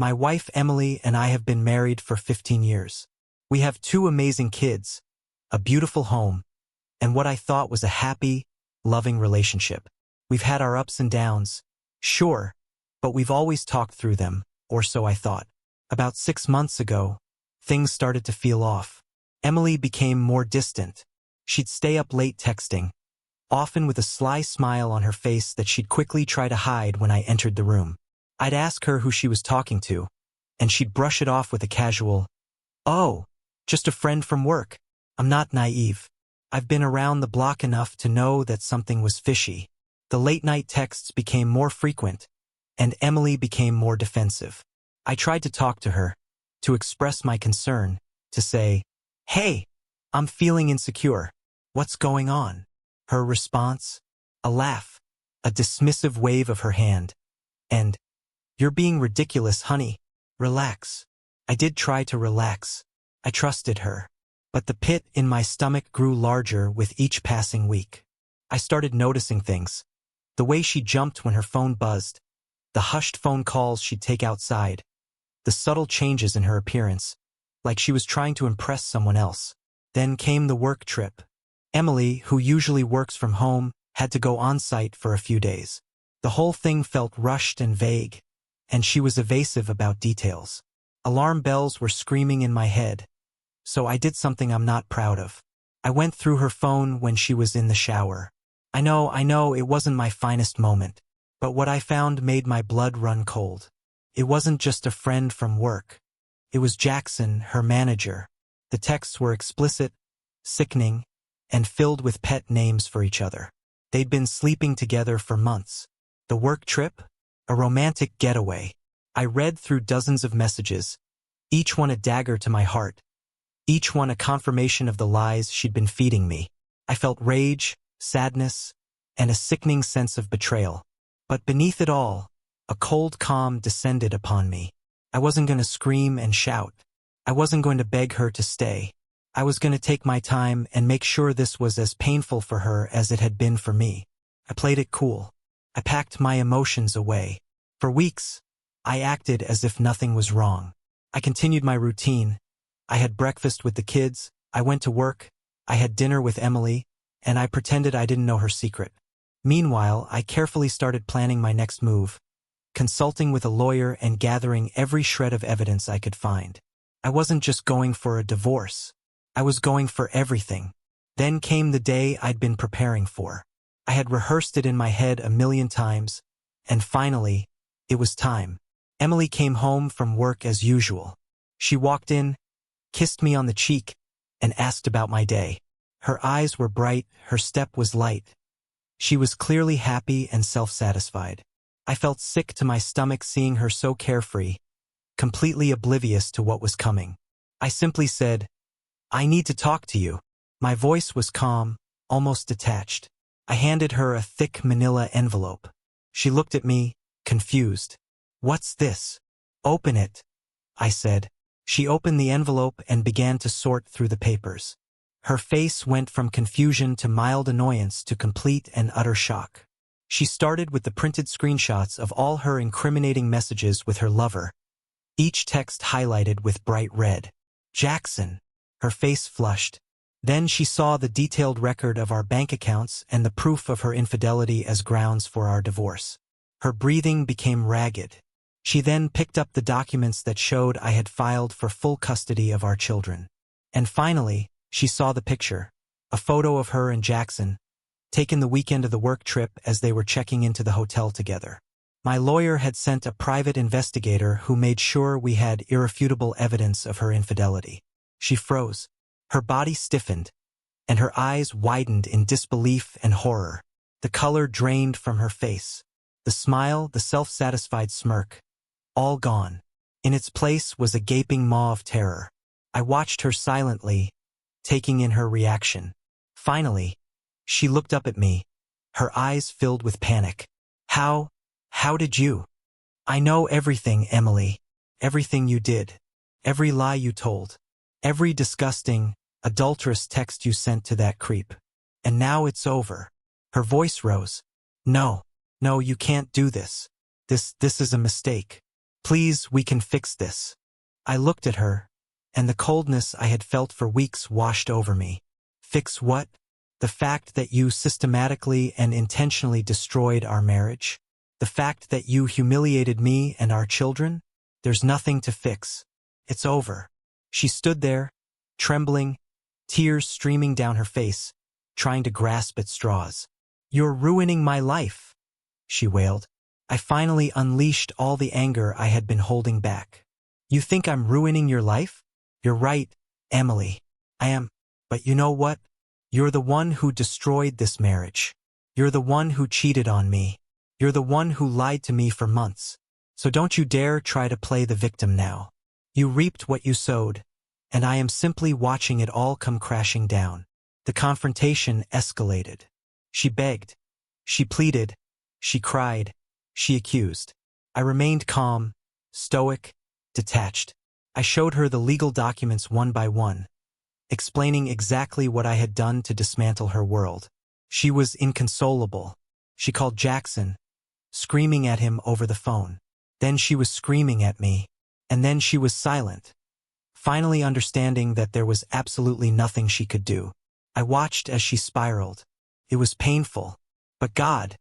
My wife Emily and I have been married for 15 years. We have two amazing kids, a beautiful home, and what I thought was a happy, loving relationship. We've had our ups and downs, sure, but we've always talked through them, or so I thought. About 6 months ago, things started to feel off. Emily became more distant. She'd stay up late texting, often with a sly smile on her face that she'd quickly try to hide when I entered the room. I'd ask her who she was talking to, and she'd brush it off with a casual, "Oh, just a friend from work." I'm not naive. I've been around the block enough to know that something was fishy. The late-night texts became more frequent, and Emily became more defensive. I tried to talk to her, to express my concern, to say, "Hey, I'm feeling insecure. What's going on?" Her response? A laugh, a dismissive wave of her hand, and, "You're being ridiculous, honey. Relax." I did try to relax. I trusted her. But the pit in my stomach grew larger with each passing week. I started noticing things. The way she jumped when her phone buzzed, the hushed phone calls she'd take outside, the subtle changes in her appearance, like she was trying to impress someone else. Then came the work trip. Emily, who usually works from home, had to go on-site for a few days. The whole thing felt rushed and vague, and she was evasive about details. Alarm bells were screaming in my head, so I did something I'm not proud of. I went through her phone when she was in the shower. I know, it wasn't my finest moment, but what I found made my blood run cold. It wasn't just a friend from work. It was Jackson, her manager. The texts were explicit, sickening, and filled with pet names for each other. They'd been sleeping together for months. The work trip? A romantic getaway. I read through dozens of messages, each one a dagger to my heart, each one a confirmation of the lies she'd been feeding me. I felt rage, sadness, and a sickening sense of betrayal. But beneath it all, a cold calm descended upon me. I wasn't going to scream and shout. I wasn't going to beg her to stay. I was going to take my time and make sure this was as painful for her as it had been for me. I played it cool. I packed my emotions away. For weeks, I acted as if nothing was wrong. I continued my routine. I had breakfast with the kids, I went to work, I had dinner with Emily, and I pretended I didn't know her secret. Meanwhile, I carefully started planning my next move, consulting with a lawyer and gathering every shred of evidence I could find. I wasn't just going for a divorce. I was going for everything. Then came the day I'd been preparing for. I had rehearsed it in my head a million times, and finally, it was time. Emily came home from work as usual. She walked in, kissed me on the cheek, and asked about my day. Her eyes were bright, her step was light. She was clearly happy and self-satisfied. I felt sick to my stomach seeing her so carefree, completely oblivious to what was coming. I simply said, "I need to talk to you." My voice was calm, almost detached. I handed her a thick manila envelope. She looked at me, confused. "What's this?" "Open it," I said. She opened the envelope and began to sort through the papers. Her face went from confusion to mild annoyance to complete and utter shock. She started with the printed screenshots of all her incriminating messages with her lover, each text highlighted with bright red. "Jackson." Her face flushed. Then she saw the detailed record of our bank accounts and the proof of her infidelity as grounds for our divorce. Her breathing became ragged. She then picked up the documents that showed I had filed for full custody of our children. And finally, she saw the picture, a photo of her and Jackson, taken the weekend of the work trip as they were checking into the hotel together. My lawyer had sent a private investigator who made sure we had irrefutable evidence of her infidelity. She froze. Her body stiffened, and her eyes widened in disbelief and horror. The color drained from her face. The smile, the self-satisfied smirk, all gone. In its place was a gaping maw of terror. I watched her silently, taking in her reaction. Finally, she looked up at me, her eyes filled with panic. How did you? "I know everything, Emily. Everything you did. Every lie you told. Every disgusting, adulterous text you sent to that creep. And now it's over." Her voice rose. No, you can't do this. This is a mistake. Please, we can fix this. I looked at her, and the coldness I had felt for weeks washed over me. Fix what? The fact that you systematically and intentionally destroyed our marriage? The fact that you humiliated me and our children? There's nothing to fix. It's over. She stood there, trembling, tears streaming down her face, trying to grasp at straws. You're ruining my life, she wailed. I finally unleashed all the anger I had been holding back. You think I'm ruining your life? You're right, Emily. I am. But you know what? You're the one who destroyed this marriage. You're the one who cheated on me. You're the one who lied to me for months. So don't you dare try to play the victim now. You reaped what you sowed, and I am simply watching it all come crashing down. The confrontation escalated. She begged. She pleaded. She cried. She accused. I remained calm, stoic, detached. I showed her the legal documents one by one, explaining exactly what I had done to dismantle her world. She was inconsolable. She called Jackson, screaming at him over the phone. Then she was screaming at me, and then she was silent, finally understanding that there was absolutely nothing she could do. I watched as she spiraled. It was painful, but God,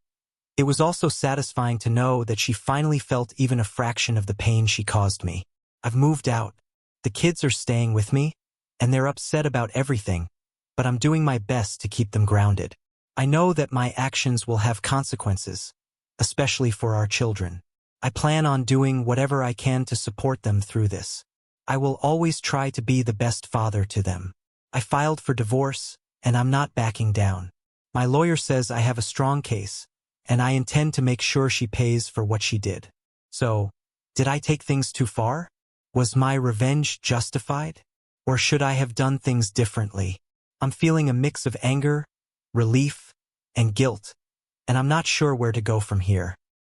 it was also satisfying to know that she finally felt even a fraction of the pain she caused me. I've moved out. The kids are staying with me, and they're upset about everything, but I'm doing my best to keep them grounded. I know that my actions will have consequences, especially for our children. I plan on doing whatever I can to support them through this. I will always try to be the best father to them. I filed for divorce, and I'm not backing down. My lawyer says I have a strong case, and I intend to make sure she pays for what she did. So, did I take things too far? Was my revenge justified? Or should I have done things differently? I'm feeling a mix of anger, relief, and guilt, and I'm not sure where to go from here.